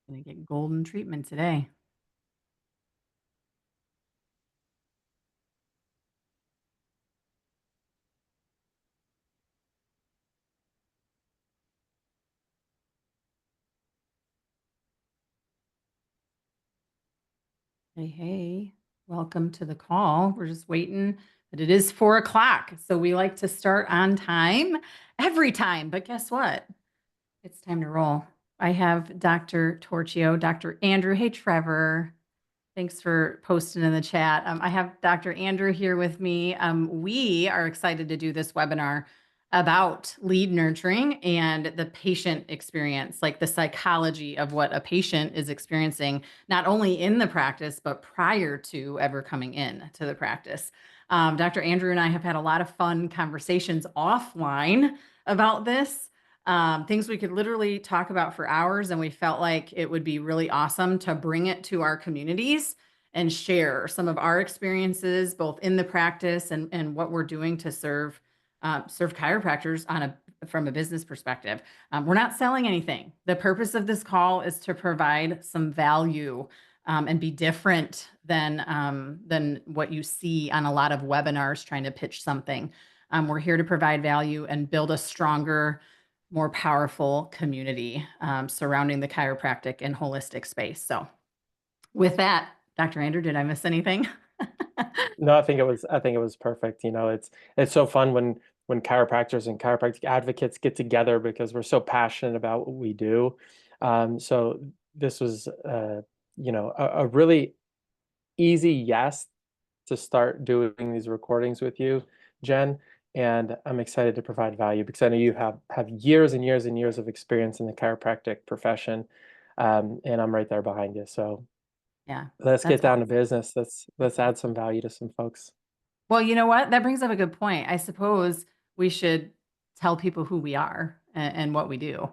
Gonna get golden treatment today. Hey, hey, welcome to the call. We're just waiting, but it is 4 o'clock. So we like to start on time every time. But guess what? It's time to roll. I have Dr. Torchio, Dr. Andrew. Hey, Trevor. Thanks for posting in the chat. I have Dr. Andrew here with me. We are excited to do this webinar about lead nurturing and the patient experience, like the psychology of what a patient is experiencing, not only in the practice, but prior to ever coming in to the practice. Dr. Andrew and I have had a lot of fun conversations offline about this. Things we could literally talk about for hours, and we felt like it would be really awesome to bring it to our communities and share some of our experiences, both in the practice and what we're doing to serve chiropractors from a business perspective. We're not selling anything. The purpose of this call is to provide some value and be different than what you see on a lot of webinars trying to pitch something. We're here to provide value and build a stronger, more powerful community surrounding the chiropractic and holistic space. So with that, Dr. Andrew, did I miss anything? No, I think it was perfect. It's so fun when chiropractors and chiropractic advocates get together because we're so passionate about what we do. So this was a really easy yes to start doing these recordings with you, Jen. And I'm excited to provide value because I know you have years and years and years of experience in the chiropractic profession. And I'm right there behind you. So Yeah, let's that's get down to awesome. business. Let's add some value to some folks. Well, you know what? That brings up a good point. I suppose we should tell people who we are and what we do.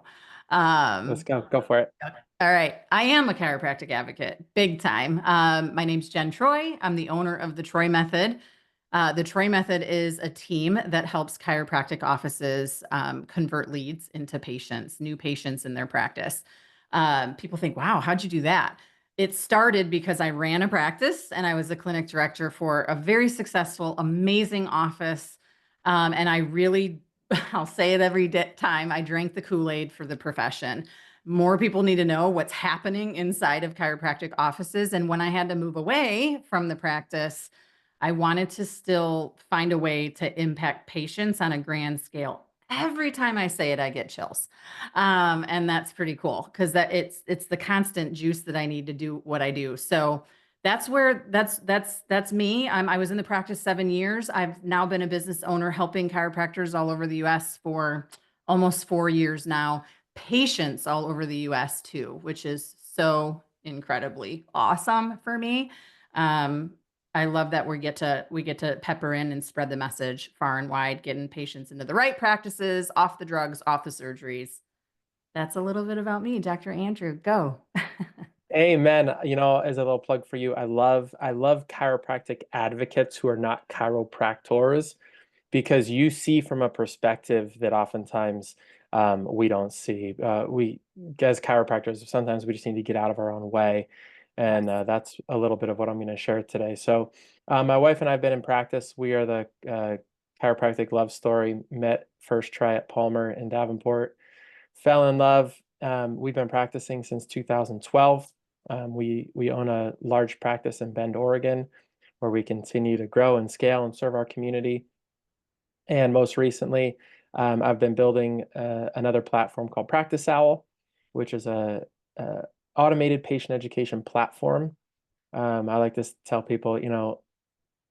Let's Um, go for it. Okay. All right. I am a chiropractic advocate, big time. My name's Jenn Troy. I'm the owner of the Troy Method. The Troy Method is a team that helps chiropractic offices convert leads into patients, new patients in their practice. People think, wow, how'd you do that? It started because I ran a practice and I was a clinic director for a very successful, amazing office. And I really, I'll say it every time, I drank the Kool-Aid for the profession. More people need to know what's happening inside of chiropractic offices. And when I had to move away from the practice, I wanted to still find a way to impact patients on a grand scale. Every time I say it, I get chills. And that's pretty cool because it's the constant juice that I need to do what I do. So that's me. I was in the practice 7 years. I've now been a business owner helping chiropractors all over the US for almost 4 years now, patients all over the US too, which is so incredibly awesome for me. Um, I love that we get to pepper in and spread the message far and wide, getting patients into the right practices, off the drugs, off the surgeries. That's a little bit about me, Dr. Andrew. Go. Amen. As a little plug for you, I love chiropractic advocates who are not chiropractors because you see from a perspective that oftentimes we don't see. We, as chiropractors, sometimes we just need to get out of our own way. Yes. And that's a little bit of what I'm going to share today. So, my wife and I have been in practice. We are the chiropractic love story. Met first try at Palmer in Davenport, fell in love. We've been practicing since 2012. We own a large practice in Bend, Oregon, where we continue to grow and scale and serve our community. And most recently, I've been building another platform called Practice Owl, which is a automated patient education platform. I like to tell people,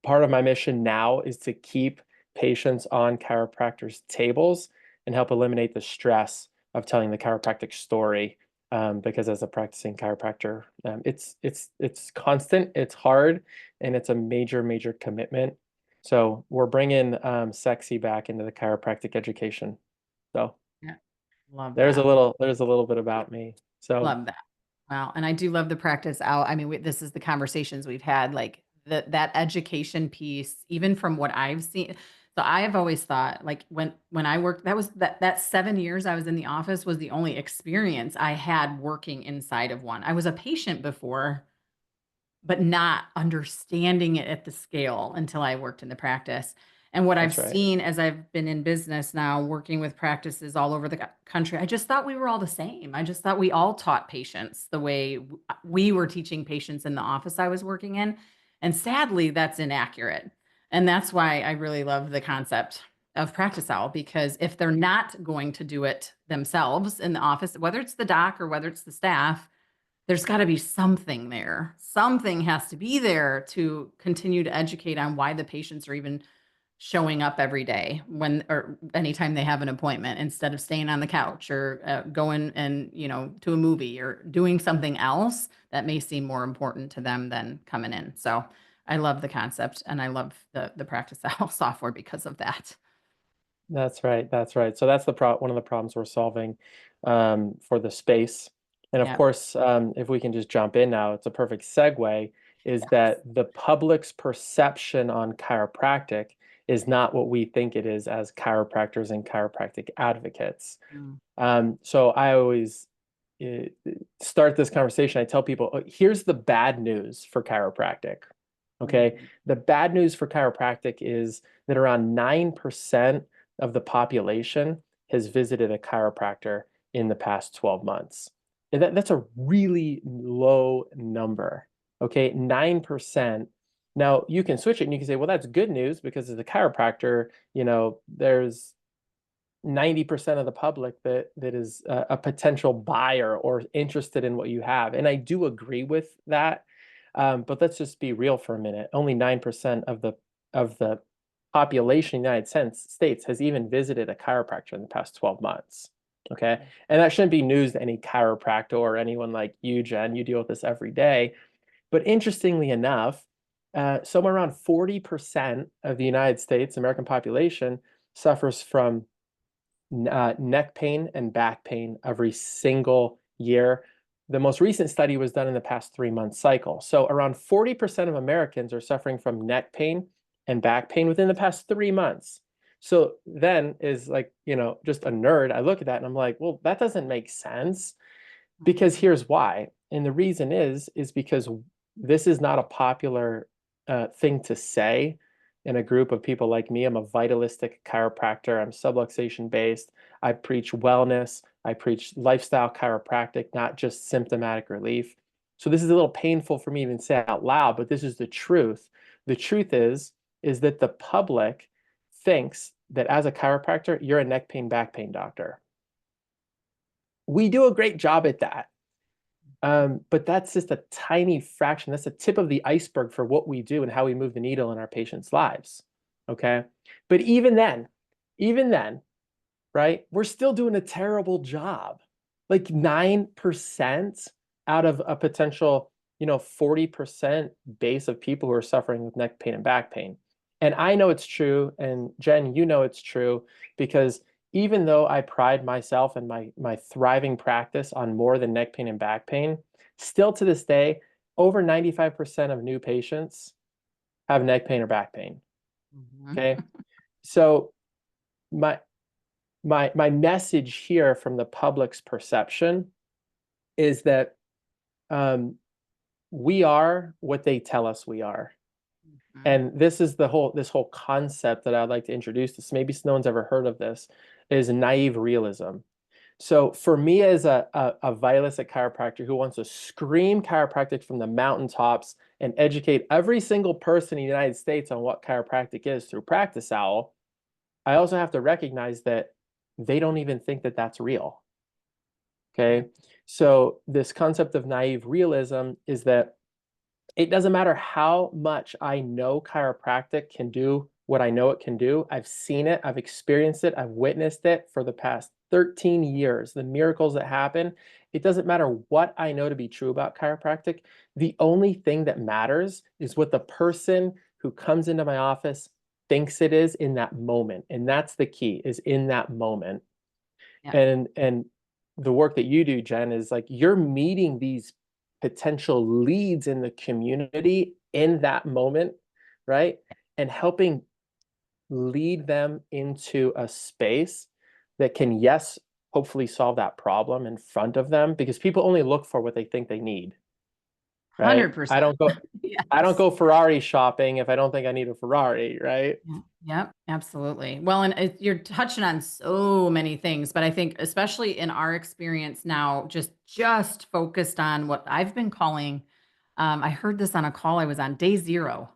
part of my mission now is to keep patients on chiropractors' tables and help eliminate the stress of telling the chiropractic story. Because as a practicing chiropractor, it's constant, it's hard, and it's a major commitment. So we're bringing sexy back into the chiropractic education. So Yeah. Love there's a that. little there's a little bit about me. So Love that. Wow. And I do love the practice out. I mean, this is the conversations we've had, like that education piece, even from what I've seen. So I have always thought, like when I worked, that 7 years I was in the office was the only experience I had working inside of one. I was a patient before, but not understanding it at the scale until I worked in the practice. And what I've That's right. seen as I've been in business now, working with practices all over the country, I just thought we were all the same. I just thought we all taught patients the way we were teaching patients in the office I was working in. And sadly, that's inaccurate. And that's why I really love the concept of practice owl, because if they're not going to do it themselves in the office, whether it's the doc or whether it's the staff, there's got to be something there. Something has to be there to continue to educate on why the patients are even showing up every day when or anytime they have an appointment instead of staying on the couch or going and to a movie or doing something else that may seem more important to them than coming in. So I love the concept and I love the practice owl software because of that. That's right. That's right. So that's one of the problems we're solving for the space. And of Yeah. course, if we can just jump in now, it's a perfect segue, is Yes. that the public's perception on chiropractic is not what we think it is as chiropractors and chiropractic advocates. Mm. So I always uh, start this conversation. I tell people, "Oh, here's the bad news for chiropractic. Okay. Mm. The bad news for chiropractic is that around 9% of the population has visited a chiropractor in the past 12 months. And that's a really low number. Okay. 9%. Now you can switch it and you can say, well, that's good news because as a chiropractor, there's 90% of the public that is a potential buyer or interested in what you have. And I do agree with that. But let's just be real for a minute. Only 9% of the population in the United States has even visited a chiropractor in the past 12 months. Okay. And that shouldn't be news to any chiropractor or anyone like you, Jen. You deal with this every day. But interestingly enough, somewhere around 40% of the United States, American population, suffers from neck pain and back pain every single year. The most recent study was done in the past 3 month cycle. So around 40% of Americans are suffering from neck pain and back pain within the past 3 months. So then is like, just a nerd. I look at that and I'm like, well, that doesn't make sense because Mhm. here's why. And the reason is because this is not a popular thing to say in a group of people like me. I'm a vitalistic chiropractor. I'm subluxation based. I preach wellness. I preach lifestyle chiropractic, not just symptomatic relief. So this is a little painful for me to even say out loud, but this is the truth. The truth is that the public thinks that as a chiropractor, you're a neck pain, back pain doctor. We do a great job at that. But that's just a tiny fraction. That's the tip of the iceberg for what we do and how we move the needle in our patients' lives. Okay. But even then, right, we're still doing a terrible job. Like 9% out of a potential, 40% base of people who are suffering with neck pain and back pain. And I know it's true. And Jen, it's true because even though I pride myself and my thriving practice on more than neck pain and back pain, still to this day, over 95% of new patients have neck pain or back pain. Mhm. Okay. So my my message here from the public's perception is that um, we are what they tell us we are. Mhm. And this whole concept that I'd like to introduce this, maybe no one's ever heard of this, is naive realism. So for me as a vitalistic chiropractor who wants to scream chiropractic from the mountaintops and educate every single person in the United States on what chiropractic is through Practice Owl, I also have to recognize that they don't even think that that's real. Yeah. Okay. So this concept of naive realism is that it doesn't matter how much I know chiropractic can do what I know it can do. I've seen it, I've experienced it, I've witnessed it for the past 13 years, the miracles that happen. It doesn't matter what I know to be true about chiropractic. The only thing that matters is what the person who comes into my office thinks it is in that moment. And that's the key, is in that moment. Yeah. And the work that you do, Jen, is like you're meeting these potential leads in the community in that moment, right? And helping lead them into a space that can, yes, hopefully solve that problem in front of them, because people only look for what they think they need, right? 100%. I don't Yes. go Ferrari shopping if I don't think I need a Ferrari, right? Yeah. Yep, absolutely. Well, and you're touching on so many things, but I think especially in our experience now, just focused on what I've been calling. I heard this on a call I was on, day zero.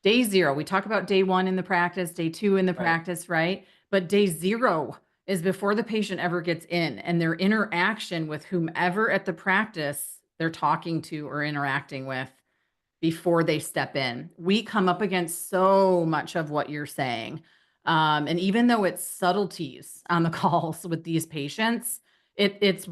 Day zero. We talk about day one in the practice, day two in the Right. practice, right? But day zero is before the patient ever gets in, and their interaction with whomever at the practice they're talking to or interacting with before they step in. We come up against so much of what you're saying. And even though it's subtleties on the calls with these patients, it's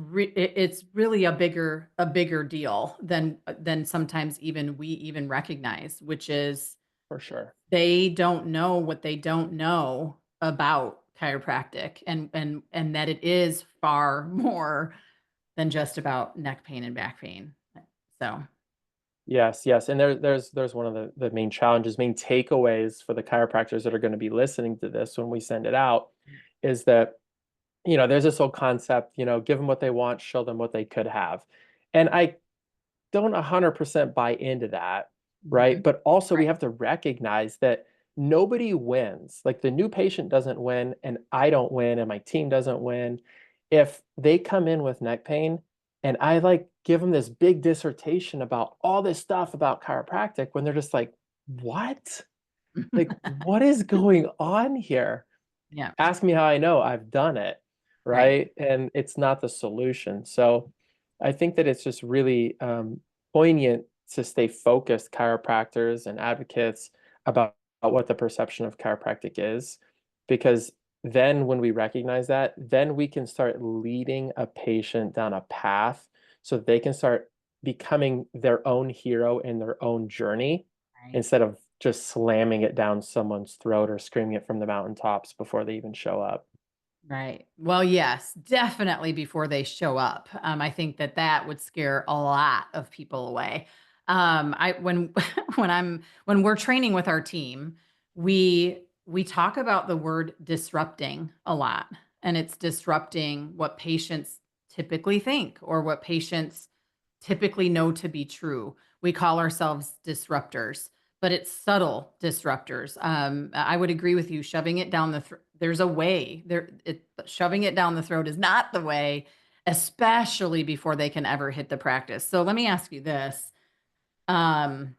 really a bigger deal than sometimes even we even recognize, which is For sure. they don't know what they don't know about chiropractic, and that it is far more than just about neck pain and back pain. So, Yes, yes. And there's one of the main challenges, main takeaways for the chiropractors that are going to be listening to this when we send it out, is that, there's this whole concept, give them what they want, show them what they could have. And I don't 100% buy into that, right? mhm, But also we right. have to recognize that nobody wins. Like the new patient doesn't win, and I don't win, and my team doesn't win. If they come in with neck pain and I like give them this big dissertation about all this stuff about chiropractic when they're just like, what? Like, what is going on here? Yeah, Ask me how I know. I've done it, right, right? And it's not the solution. So I think that it's just really poignant to stay focused, chiropractors and advocates, about what the perception of chiropractic is, because then when we recognize that, then we can start leading a patient down a path so they can start becoming their own hero in their own journey, right, instead of just slamming it down someone's throat or screaming it from the mountaintops before they even show up. right. Well, yes, definitely before they show up. I think that would scare a lot of people away. I when when we're training with our team, we talk about the word disrupting a lot, and it's disrupting what patients typically think or what patients typically know to be true. We call ourselves disruptors, but it's subtle disruptors. I would agree with you. Shoving it down the there's a way there. Shoving it down the throat is not the way, especially before they can ever hit the practice. So let me ask you this. Um,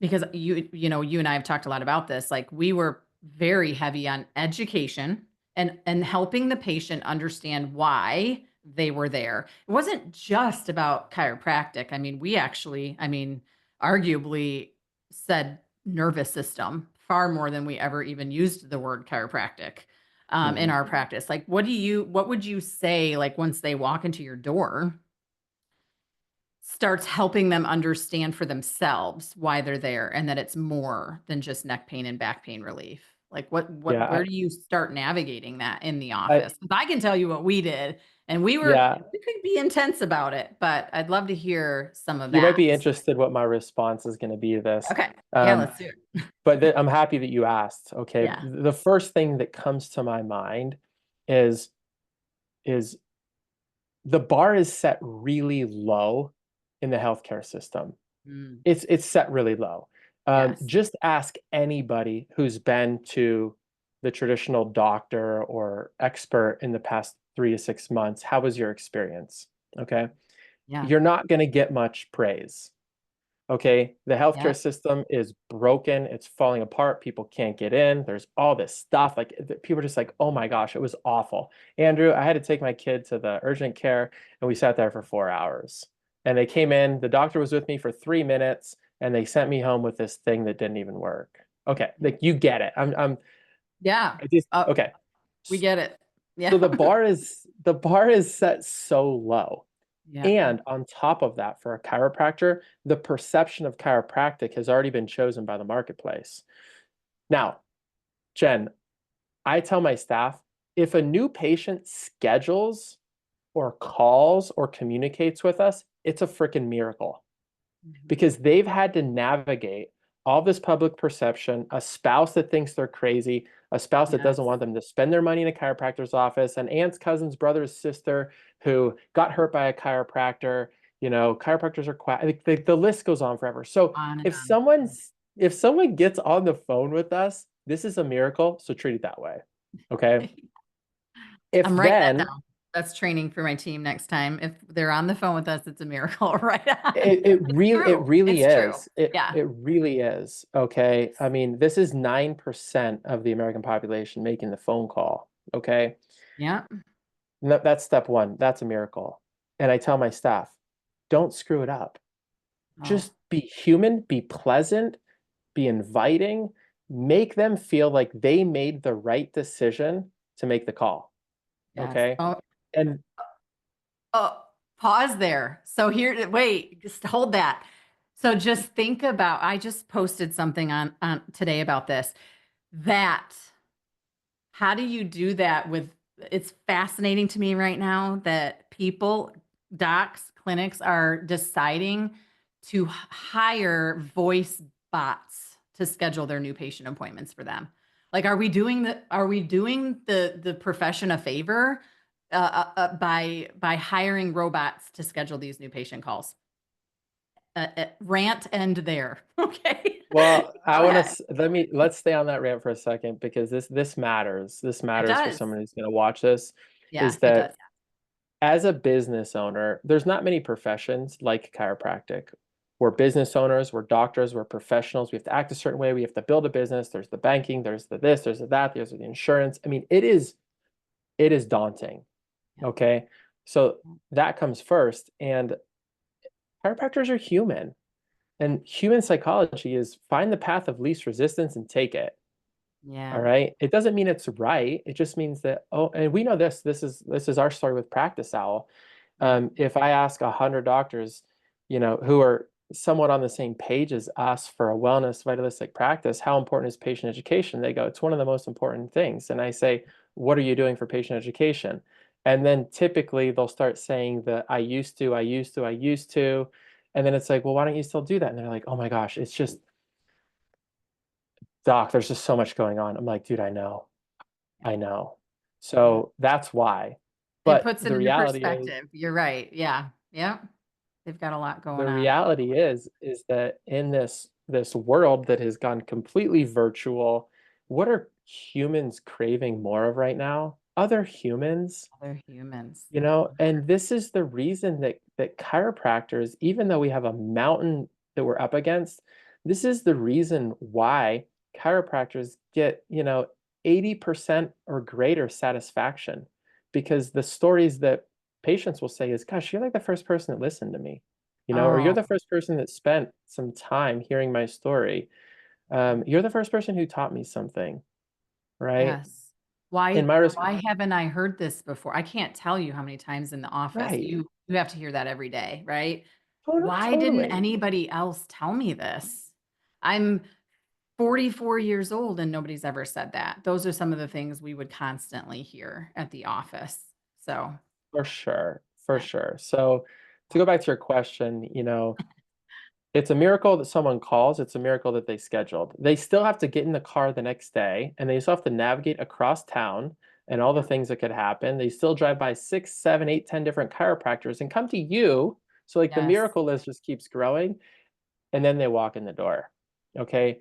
because you and I have talked a lot about this. Like we were very heavy on education and helping the patient understand why they were there. It wasn't just about chiropractic. I mean, we actually, arguably said nervous system far more than we ever even used the word chiropractic in Mhm. our practice. Like, what would you say, like, once they walk into your door, starts helping them understand for themselves why they're there and that it's more than just neck pain and back pain relief. Like Yeah, where do you start navigating that in the I, office? 'Cause I can tell you what we did, and yeah, we could be intense about it, but I'd love to hear some of you might that. be interested what my response is going to be to this. Okay. Yeah, Um, let's do it. but I'm happy that you asked. Okay, Yeah. the first thing that comes to my mind is is the bar is set really low in the healthcare system. Mm, It's set really low. yes. Just ask anybody who's been to the traditional doctor or expert in the past 3 to 6 months. How was your experience? Okay. Yeah. You're not going to get much praise. Okay. The healthcare Yep. system is broken. It's falling apart. People can't get in. There's all this stuff. Like people are just like, oh my gosh, it was awful. Andrew, I had to take my kid to the urgent care and we sat there for 4 hours. And they came in, the doctor was with me for 3 minutes and they sent me home with this thing that didn't even work. Okay. Like you get it. Yeah. I just, Uh, okay. we get it. So Yeah. the bar is set so low. Yeah. And on top of that, for a chiropractor, the perception of chiropractic has already been chosen by the marketplace. Now, Jen, I tell my staff, if a new patient schedules or calls or communicates with us, it's a freaking miracle, Mhm. because they've had to navigate all this public perception, a spouse that thinks they're crazy, a spouse that doesn't Yes. want them to spend their money in a chiropractor's office, an aunt's cousin's brother's sister who got hurt by a chiropractor. Chiropractors are quite, the list goes on forever. So On and if on. someone gets on the phone with us, this is a miracle. So treat it that way. Okay. If I'm writing that then down. That's training for my team next time. If they're on the phone with us, it's a miracle, right on. it True. really It's true. is. It Yeah. it really is. Okay. I mean, this is 9% of the American population making the phone call. Okay. Yeah. That's step one. That's a miracle. And I tell my staff, don't screw it up. Oh, Just be human, be pleasant, be inviting, make them feel like they made the right decision to make the call. yes. Okay. And Oh, pause there. So here, wait, just hold that. So just think about, I just posted something on today about this. That How do you do that with, it's fascinating to me right now that people, docs, clinics are deciding to hire voice bots to schedule their new patient appointments for them. Like, are we doing the profession a favor by hiring robots to schedule these new patient calls? Rant end there. Okay. well, I Go want ahead. to let's stay on that rant for a second because this matters. This It matters for does. someone who's going to watch this, Yeah, is it does. that as a business owner, there's not many professions like chiropractic. We're business owners, we're doctors, we're professionals. We have to act a certain way. We have to build a business. There's the banking, there's the this, there's the that, there's the insurance. I mean, it is daunting. Yeah. Okay. So that comes first. And chiropractors are human. And human psychology is find the path of least resistance and take it. All Yeah. right. It doesn't mean it's right. It just means that, oh, and we know this is our story with Practice Owl. Yeah. If I ask 100 doctors, who are somewhat on the same page as us for a wellness vitalistic practice, how important is patient education? They go, it's one of the most important things. And I say, what are you doing for patient education? And then typically they'll start saying that I used to, I used to, I used to. And then it's like, well, why don't you still do that? And they're like, oh my gosh, it's just, doc, there's just so much going on. I'm like, dude, I know. I know. Yeah. So that's why. It But puts it into perspective. You're right. Yeah. Yeah. They've got a lot going the on. reality is that in this world that has gone completely virtual, what are humans craving more of right now? Other humans. Other humans. And this is the reason that chiropractors, even though we have a mountain that we're up against, this is the reason why chiropractors get, 80% or greater satisfaction. Because the stories that patients will say is, gosh, you're like the first person that listened to me, or you're Oh, the first person that spent some time hearing my story. You're the first person who taught me something, right? yes. Why In my why haven't I heard this before? I can't tell you how many times in the office right. you have to hear that every day, right? Why didn't Totally. anybody else tell me this? I'm 44 years old and nobody's ever said that. Those are some of the things we would constantly hear at the office. So, For sure, for yeah. sure. So to go back to your question, it's a miracle that someone calls, it's a miracle that they scheduled. They still have to get in the car the next day and they still have to navigate across town and all the Yeah. things that could happen. They still drive by 6, 7, 8, 10 different chiropractors and come to you. So like the Yes. miracle list just keeps growing and then they walk in the door. Okay.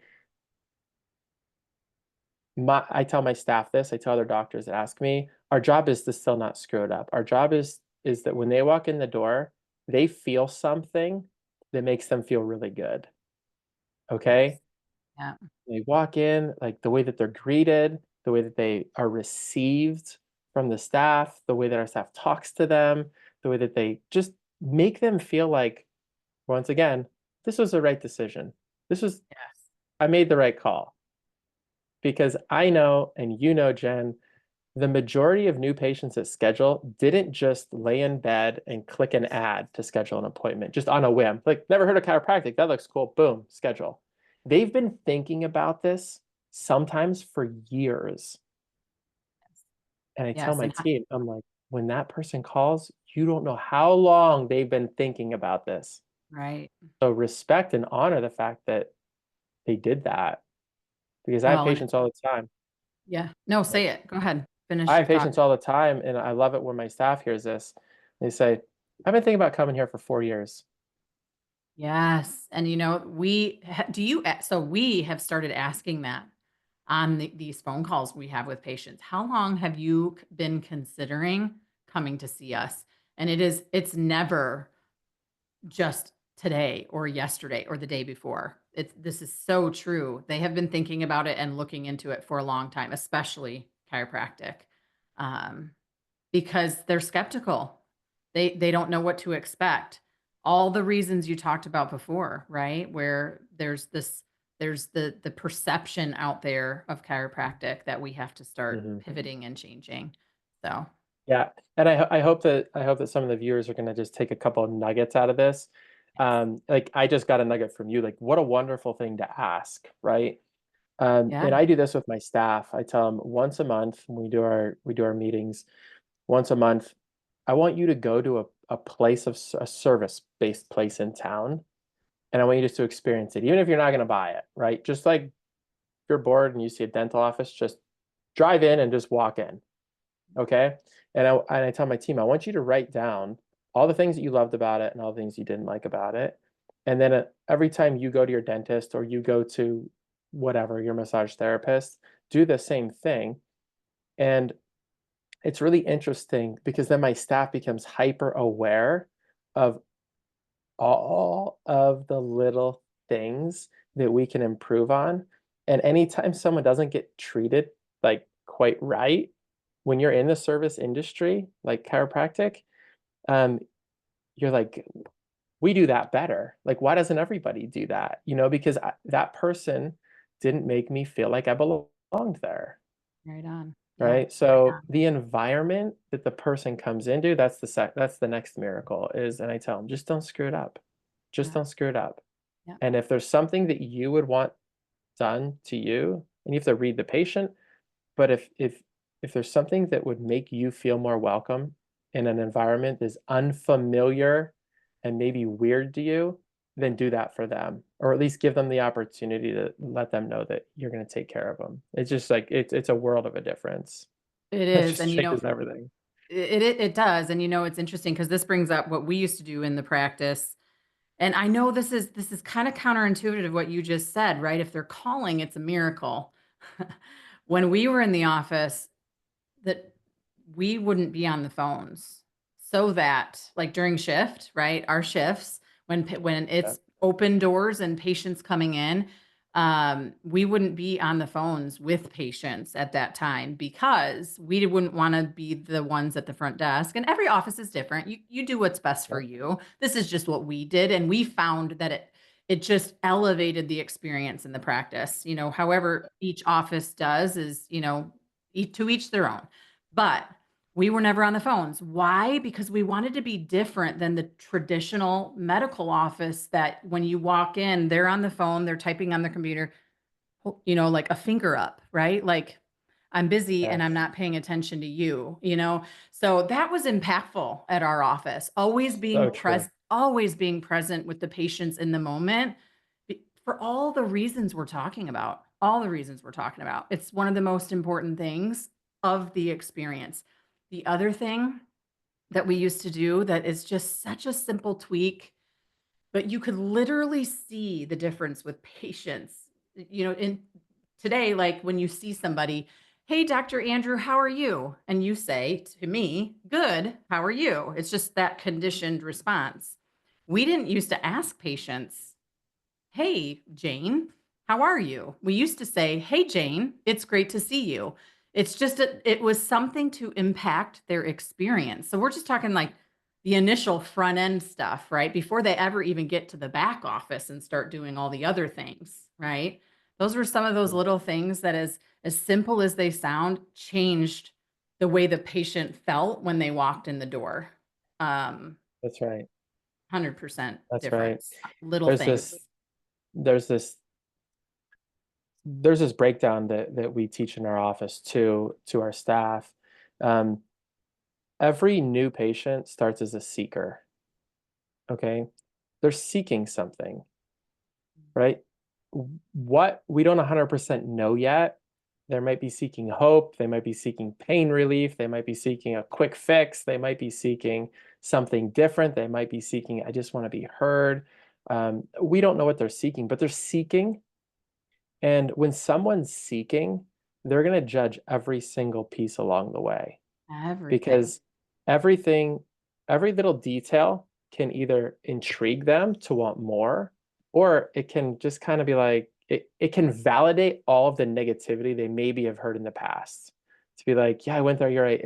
I tell my staff this, I tell other doctors that ask me, our job is to still not screw it up. Our job is that when they walk in the door, they feel something that makes them feel really good. Okay? Yes. Yeah. They walk in, like the way that they're greeted, the way that they are received from the staff, the way that our staff talks to them, the way that they just make them feel like, once again, this was the right decision. This was, Yes. I made the right call. Because I know, and Jen, the majority of new patients that schedule didn't just lay in bed and click an ad to schedule an appointment just on a whim. Like, never heard of chiropractic. That looks cool. Boom, schedule. They've been thinking about this sometimes for years. And I tell Yes. my And team, I'm like, when that person calls, you don't know how long they've been thinking about this. right. So respect and honor the fact that they did that because I have Well, and patients all the time. Yeah. No, Like, say it. Go ahead. I Finish have your thought. patients all the time, and I love it when my staff hears this. They say, I've been thinking about coming here for 4 years. Yes. And do you, so we have started asking that on these phone calls we have with patients. How long have you been considering coming to see us? And it's never just today or yesterday or the day before. This is so true. They have been thinking about it and looking into it for a long time, especially chiropractic. Um, because they're skeptical. They don't know what to expect. All the reasons you talked about before, right? Where there's the perception out there of chiropractic that we have to start Hmm. pivoting and changing. So, Yeah, and I hope that some of the viewers are going to just take a couple of nuggets out of this. Like I just got a nugget from you. Like, what a wonderful thing to ask, right? yeah, And I do this with my staff. I tell them once a month when we do our meetings, once a month, I want you to go to a place of a service-based place in town, and I want you just to experience it, even if you're not going to buy it, right? Just like if you're bored and you see a dental office, just drive in and just walk in, okay? And I tell my team, I want you to write down all the things that you loved about it and all the things you didn't like about it. And then every time you go to your dentist or you go to whatever, your massage therapist, do the same thing. And it's really interesting because then my staff becomes hyper aware of all of the little things that we can improve on. And anytime someone doesn't get treated like quite right, when you're in the service industry, like chiropractic, um, you're like, we do that better. Like, why doesn't everybody do that? Because that person didn't make me feel like I belonged there. right on. Yeah, Right. right So on. the environment that the person comes into, that's the next miracle is, and I tell them, just don't screw it up. Just Yeah, don't screw it up. yeah. And if there's something that you would want done to you, and you have to read the patient, but if there's something that would make you feel more welcome in an environment that's unfamiliar and maybe weird to you, then do that for them, or at least give them the opportunity to let them know that you're going to take care of them. It's just like it's a world of a difference. It It is. just And changes everything. it does. And it's interesting because this brings up what we used to do in the practice. And I know this is kind of counterintuitive to what you just said, right? If they're calling, it's a miracle. When we were in the office, that we wouldn't be on the phones so that like during shift, right? Our shifts when Yeah. it's open doors and patients coming in, we wouldn't be on the phones with patients at that time because we wouldn't want to be the ones at the front desk. And every office is different. You do what's best for Yep. you. This is just what we did, and we found that it just elevated the experience in the practice. However, each office does is to each their own. But we were never on the phones. Why? Because we wanted to be different than the traditional medical office that when you walk in, they're on the phone, they're typing on the computer, like a finger up, right? Like I'm busy and I'm Yes. not paying attention to you. So that was impactful at our office. So true. Always being present with the patients in the moment for all the reasons we're talking about. All the reasons we're talking about. It's one of the most important things of the experience. The other thing that we used to do that is just such a simple tweak, but you could literally see the difference with patients. In today, like when you see somebody, "Hey, Dr. Andrew, how are you?" And you say to me, "Good, how are you?" It's just that conditioned response. We didn't used to ask patients, "Hey, Jane, how are you?" We used to say, "Hey, Jane, it's great to see you." It was something to impact their experience. So we're just talking like the initial front end stuff, right? Before they ever even get to the back office and start doing all the other things, right? Those were some of those little things that as simple as they sound changed the way the patient felt when they walked in the door. Um, That's right. 100% That's right. difference. Little There's this things. there's this there's this breakdown that we teach in our office to our staff. Um, every new patient starts as a seeker. Okay. They're seeking something, right? What we don't 100% know yet, They might be seeking hope. They might be seeking pain relief. They might be seeking a quick fix. They might be seeking something different. They might be seeking, I just want to be heard. We don't know what they're seeking, but they're seeking. And when someone's seeking, they're going to judge every single piece along the way Everything. because everything, every little detail can either intrigue them to want more, or it can just kind of be like, it can validate all of the negativity they maybe have heard in the past. To be like, yeah, I went there, you're right.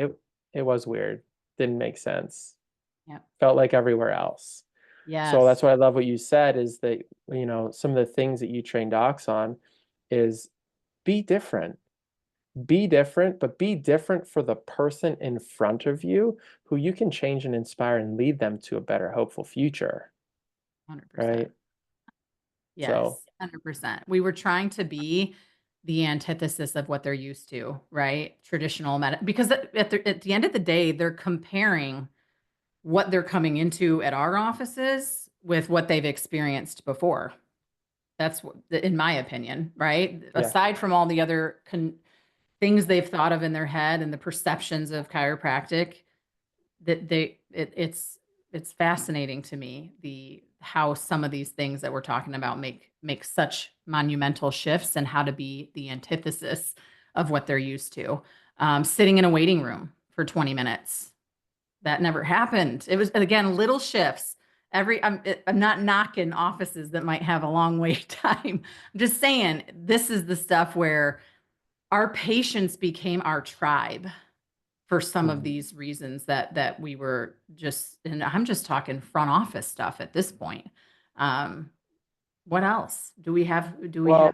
It was weird. Didn't make sense. Yep. Felt like everywhere else. So Yes. that's why I love what you said is that, some of the things that you train docs on is be different. Be different, but be different for the person in front of you who you can change and inspire and lead them to a better, hopeful future, 100%. right? Yes, So, 100%. We were trying to be the antithesis of what they're used to, right? Traditional because at the end of the day, they're comparing what they're coming into at our offices with what they've experienced before. That's what, in my opinion, right? yeah, Aside from all the other things they've thought of in their head and the perceptions of chiropractic, that it's fascinating to me the how some of these things that we're talking about make such monumental shifts and how to be the antithesis of what they're used to. Sitting in a waiting room for 20 minutes, that never happened. It was, again, little shifts. I'm not knocking offices that might have a long wait time. I'm just saying this is the stuff where our patients became our tribe for some of mhm. these reasons that we were just, and I'm just talking front office stuff at this point. Um, what else do we have, Well,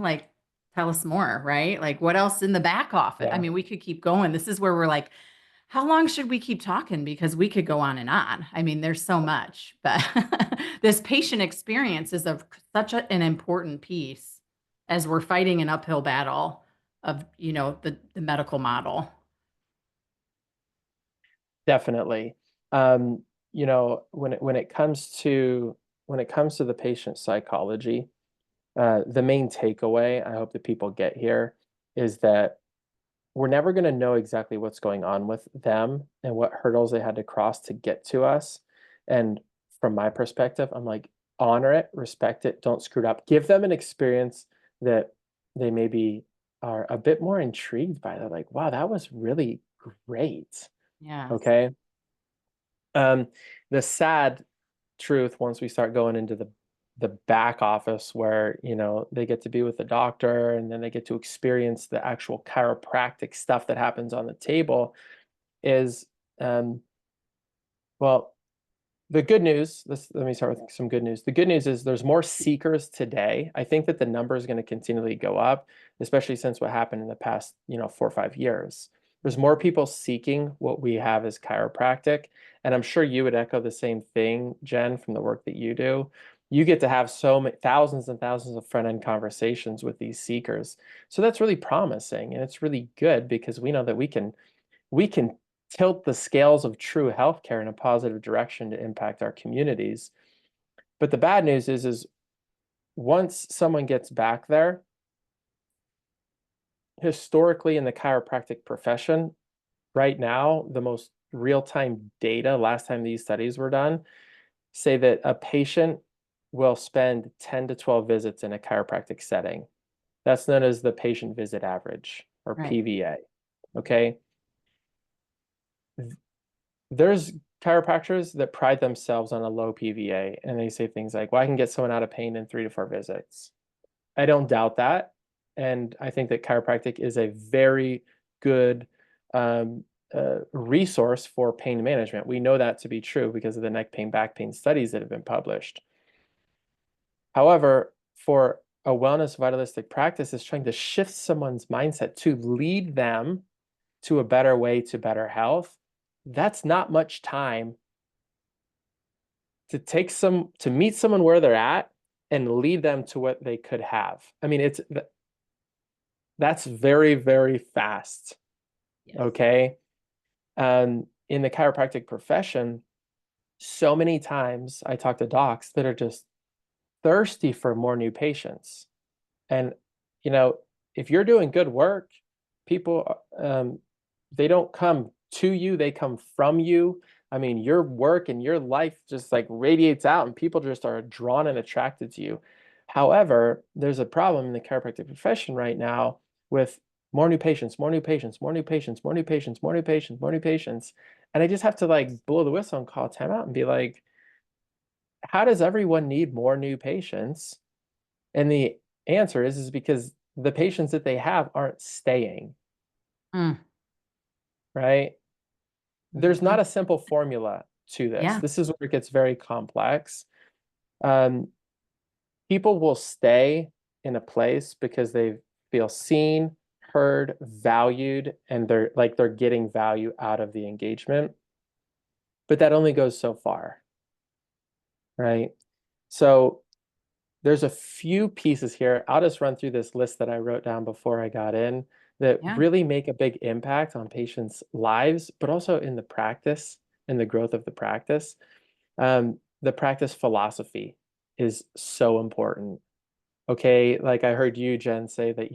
like, tell us more, right? Like, what else in the back office? I yeah, mean, we could keep going. This is where we're like, how long should we keep talking? Because we could go on and on. I mean, there's so much, but this patient experience is an important piece as we're fighting an uphill battle of, the medical model. definitely. When it comes to the patient psychology, the main takeaway I hope that people get here is that we're never going to know exactly what's going on with them and what hurdles they had to cross to get to us. And from my perspective, I'm like, honor it, respect it, don't screw it up. Give them an experience that they maybe are a bit more intrigued by. They're like, wow, that was really great. Yes. Okay. Um, the sad truth once we start going into the back office where they get to be with the doctor and then they get to experience the actual chiropractic stuff that happens on the table is um well, the good news, let me start with some good news. The good news is there's more seekers today. I think that the number is going to continually go up, especially since what happened in the past, 4 or 5 years. There's more people seeking what we have as chiropractic. And I'm sure you would echo the same thing, Jen, from the work that you do. You get to have so many thousands and thousands of front-end conversations with these seekers. So that's really promising. And it's really good because we know that we can tilt the scales of true healthcare in a positive direction to impact our communities. But the bad news is once someone gets back there, historically in the chiropractic profession, right now, the most real-time data, last time these studies were done, say that a patient will spend 10 to 12 visits in a chiropractic setting. That's known as the patient visit average or Right. PVA. Okay. There's chiropractors that pride themselves on a low PVA and they say things like, well, I can get someone out of pain in 3 to 4 visits. I don't doubt that. And I think that chiropractic is a very good um, resource for pain management. We know that to be true because of the neck pain, back pain studies that have been published. However, for a wellness vitalistic practice is trying to shift someone's mindset to lead them to a better way to better health. That's not much time to meet someone where they're at and lead them to what they could have. I mean, that's very, very fast. Yes. Okay. In the chiropractic profession, so many times I talk to docs that are just thirsty for more new patients. And, you know, if you're doing good work, people, they don't come to you, they come from you. I mean, your work and your life just like radiates out and people just are drawn and attracted to you. However, there's a problem in the chiropractic profession right now with more new patients, more new patients, more new patients, more new patients, more new patients, more new patients. And I just have to like blow the whistle and call time out and be like, how does everyone need more new patients? And the answer is because the patients that they have aren't staying, Mm. right? There's Hmm. not a simple formula to this. Yeah. This is where it gets very complex. Um, People will stay in a place because they feel seen, heard, valued, and they're getting value out of the engagement. But that only goes so far, right? So there's a few pieces here. I'll just run through this list that I wrote down before I got in that Yeah. really make a big impact on patients' lives, but also in the practice and the growth of the practice. The practice philosophy is so important. Okay, like I heard you, Jen, say that,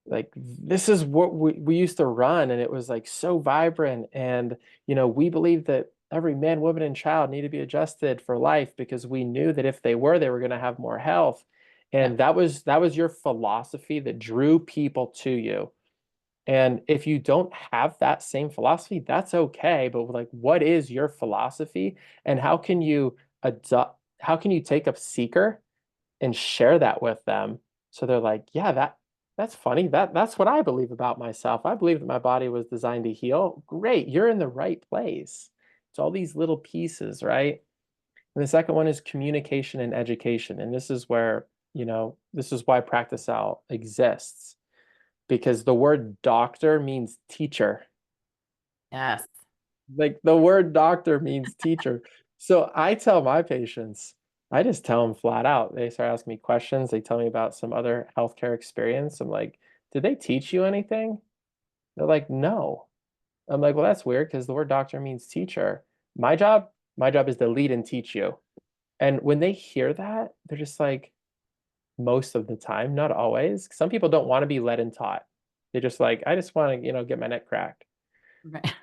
like this is what we used to run, and it was like so vibrant. And, we believe that every man, woman, and child need to be adjusted for life because we knew that if they were going to have more health. Yeah. And that was your philosophy that drew people to you. And if you don't have that same philosophy, that's okay. But like, what is your philosophy, and how can you take a seeker and share that with them so they're like, yeah, that's funny. That's what I believe about myself. I believe that my body was designed to heal. Great, you're in the right place. It's all these little pieces, right? And the second one is communication and education. And this is where, this is why Practice Out exists, because the word doctor means teacher. Yes. Like the word doctor means teacher. So I tell my patients, I just tell them flat out. They start asking me questions. They tell me about some other healthcare experience. I'm like, did they teach you anything? They're like, no. I'm like, well, that's weird because the word doctor means teacher. My job, my job is to lead and teach you. And when they hear that, they're just like, most of the time, not always. Some people don't want to be led and taught. They're just like, I just want to, get my neck cracked. Right.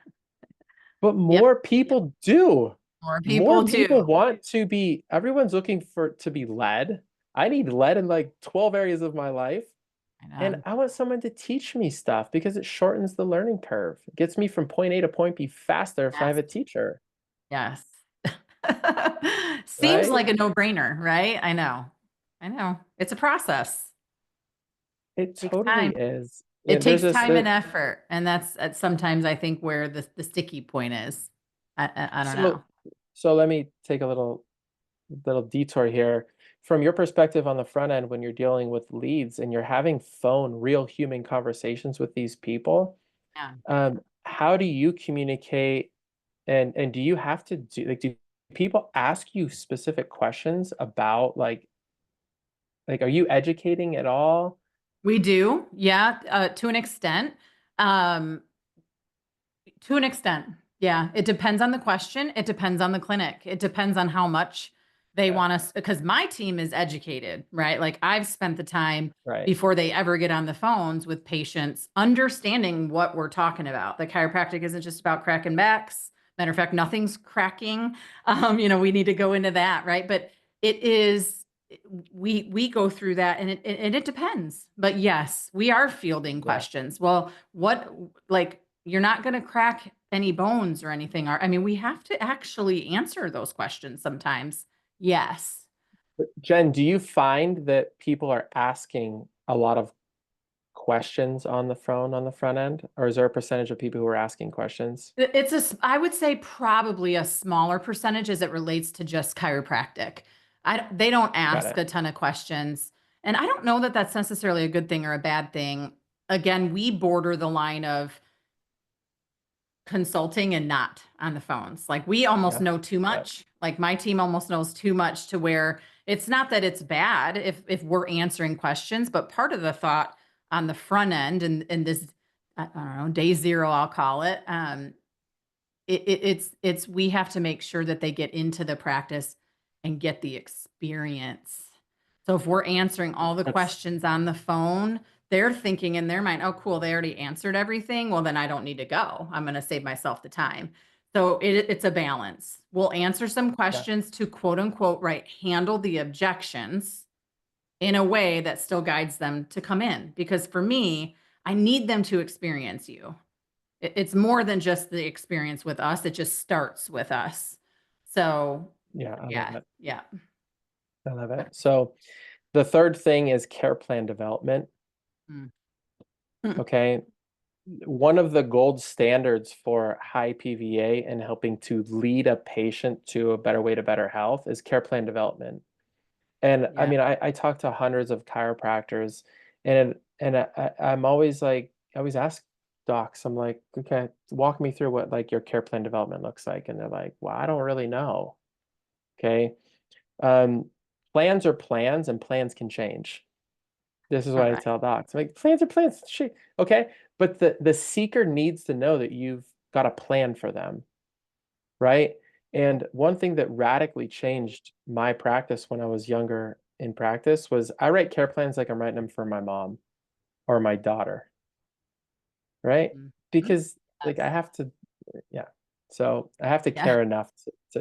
But Yep. more people do. More people More do. people want to be, everyone's looking for to be led. I need led in like 12 areas of my life. I And know. I want someone to teach me stuff because it shortens the learning curve. It gets me from point A to point B faster if I have Yes. a teacher, Yes. Seems right? like a no-brainer, right? I know. I know. It's a process. It Takes time. totally is. It There's takes this time and that effort, and that's sometimes I think where the sticky point is. I don't know. so so let me take a little detour here. From your perspective on the front end, when you're dealing with leads and you're having real human conversations with these people, Yeah. how do you communicate, and do you have to do people ask you specific questions about like are you educating at all? We do, yeah, to an extent. Um, To an extent. Yeah. It depends on the question. It depends on the clinic. It depends on how much they Yeah, want us, because my team is educated, right? Like I've spent the time right. before they ever get on the phones with patients, understanding what we're talking about. The chiropractic isn't just about cracking backs. Matter of fact, nothing's cracking. We need to go into that, right? But it is, we go through that, and it depends. But yes, we are fielding Yeah. questions. Well, what, like, you're not going to crack any bones or anything. I mean, we have to actually answer those questions sometimes. Yes. But Jen, do you find that people are asking a lot of questions on the phone on the front end, or is there a percentage of people who are asking questions? I would say probably a smaller percentage as it relates to just chiropractic. They don't Got ask it. a ton of questions. And I don't know that that's necessarily a good thing or a bad thing. Again, we border the line of consulting and not on the phones. Like we almost Yeah. know too Yeah. much. Like my team almost knows too much to where it's not that it's bad if we're answering questions, but part of the thought on the front end and this, I don't know, day zero, I'll call it. It's we have to make sure that they get into the practice and get the experience. So if we're answering all the That's questions on the phone, they're thinking in their mind, oh, cool, they already answered everything. Well, then I don't need to go. I'm going to save myself the time. So it's a balance. We'll answer some Yeah. questions to quote unquote, right, handle the objections in a way that still guides them to come in. Because for me, I need them to experience you. It's more than just the experience with us. It just starts with us. So Yeah. I love yeah, it. yeah. I love it. But, So the third thing is care plan development. mm, mm, Okay. One of the gold standards for high PVA and helping to lead a patient to a better way to better health is care plan development. And I yeah. mean, I talk to hundreds of chiropractors, and I'm always like, I always ask docs, I'm like, okay, walk me through what like your care plan development looks like, and they're like, well, I don't really know. Okay, um, plans are plans, and plans can change. This is what I Correct. tell docs. I'm like, plans are plans. Shit. Okay. But the seeker needs to know that you've got a plan for them, right? And one thing that radically changed my practice when I was younger in practice was I write care plans like I'm writing them for my mom or my daughter, right? Mhm. Because like I Yes. have to, yeah. So I have to Yeah. care enough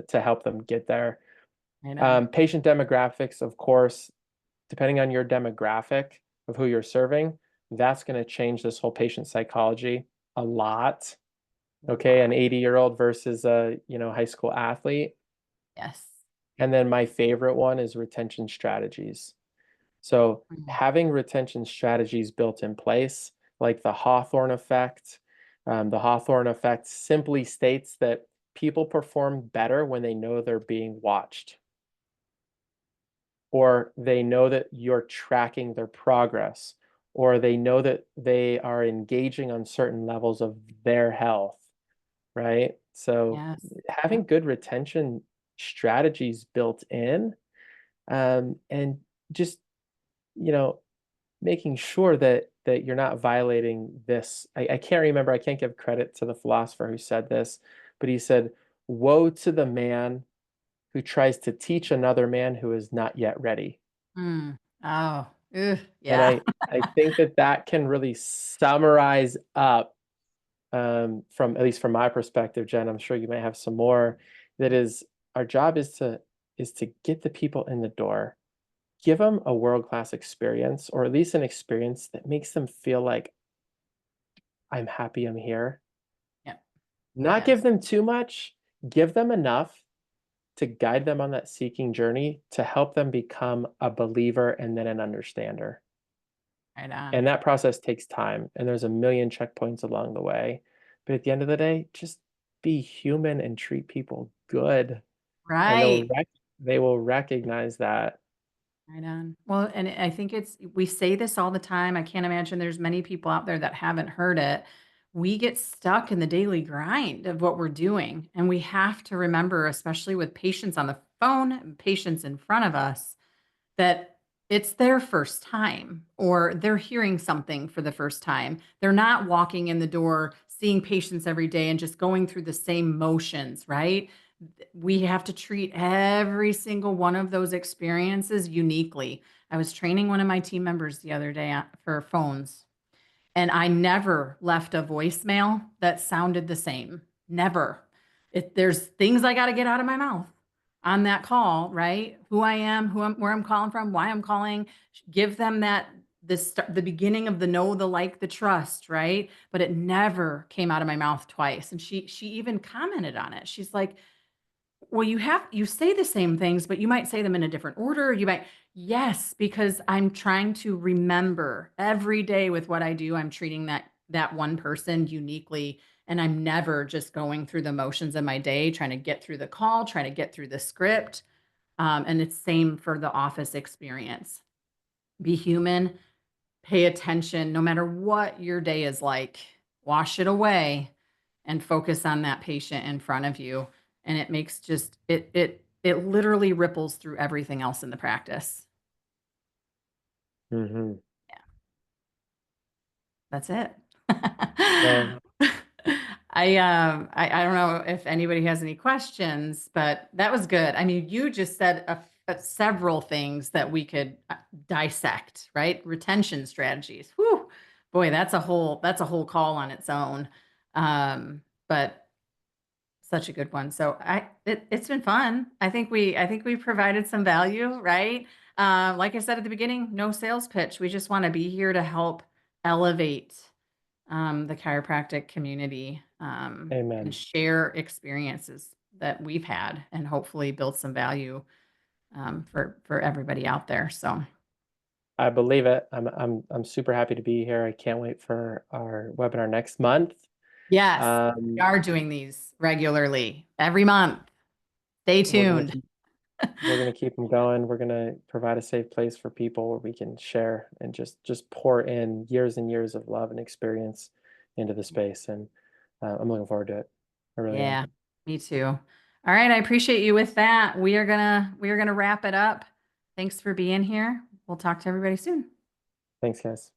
to help them get there. I know. Patient demographics, of course, depending on your demographic of who you're serving, that's going to change this whole patient psychology a lot. A Okay, an lot. 80-year-old versus a, high school athlete. Yes. And then my favorite one is retention strategies. So Mm. having retention strategies built in place, like the Hawthorne effect. The Hawthorne effect simply states that people perform better when they know they're being watched, or they know that you're tracking their progress, or they know that they are engaging on certain levels of their health, right? So Yes. having Yep. good retention strategies built in, and just, you know, making sure that you're not violating this. I can't remember, I can't give credit to the philosopher who said this, but he said, woe to the man who tries to teach another man who is not yet ready. Mm. Oh, ugh, And yeah. I think that that can really summarize up, from at least from my perspective, Jen. I'm sure you might have some more. That is, our job is to get the people in the door, give them a world-class experience, or at least an experience that makes them feel like I'm happy I'm here. Yep. Not give Yes. them too much, give them enough to guide them on that seeking journey to help them become a believer and then an understander. Right on. And that process takes time, and there's a million checkpoints along the way. But at the end of the day, just be human and treat people good, and Right. they will recognize that. Right on. Well, and I think we say this all the time. I can't imagine there's many people out there that haven't heard it. We get stuck in the daily grind of what we're doing. And we have to remember, especially with patients on the phone, and patients in front of us, that it's their first time or they're hearing something for the first time. They're not walking in the door, seeing patients every day and just going through the same motions, right? We have to treat every single one of those experiences uniquely. I was training one of my team members the other day for phones, and I never left a voicemail that sounded the same. Never. There's things I got to get out of my mouth on that call, right? Who I am, where I'm calling from, why I'm calling. Give them the beginning of the know, the like, the trust, right? But it never came out of my mouth twice. And she even commented on it. She's like, well, you say the same things, but you might say them in a different order. You might, yes, because I'm trying to remember every day with what I do. I'm treating that one person uniquely, and I'm never just going through the motions of my day, trying to get through the call, trying to get through the script. And it's same for the office experience. Be human, pay attention, no matter what your day is like. Wash it away and focus on that patient in front of you, and it makes just it literally ripples through everything else in the practice. Mhm. Yeah, that's it. Well, I don't know if anybody has any questions, but that was good. I mean, you just said a several things that we could dissect, right? Retention strategies. Whew, boy, that's a whole call on its own. But such a good one. So it's been fun. I think we provided some value, right? Like I said at the beginning, no sales pitch. We just want to be here to help elevate the chiropractic community, and Amen. share experiences that we've had, and hopefully build some value for everybody out there. So I believe it. I'm super happy to be here. I can't wait for our webinar next month. yes, we Um, are doing these regularly every month. Stay we're gonna tuned. keep we're gonna keep them going. We're gonna provide a safe place for people where we can share and just pour in years and years of love and experience into the space. And I'm looking forward to it. I really am. Yeah, me too. All right, I appreciate you with that. We are gonna wrap it up. Thanks for being here. We'll talk to everybody soon. Thanks, guys.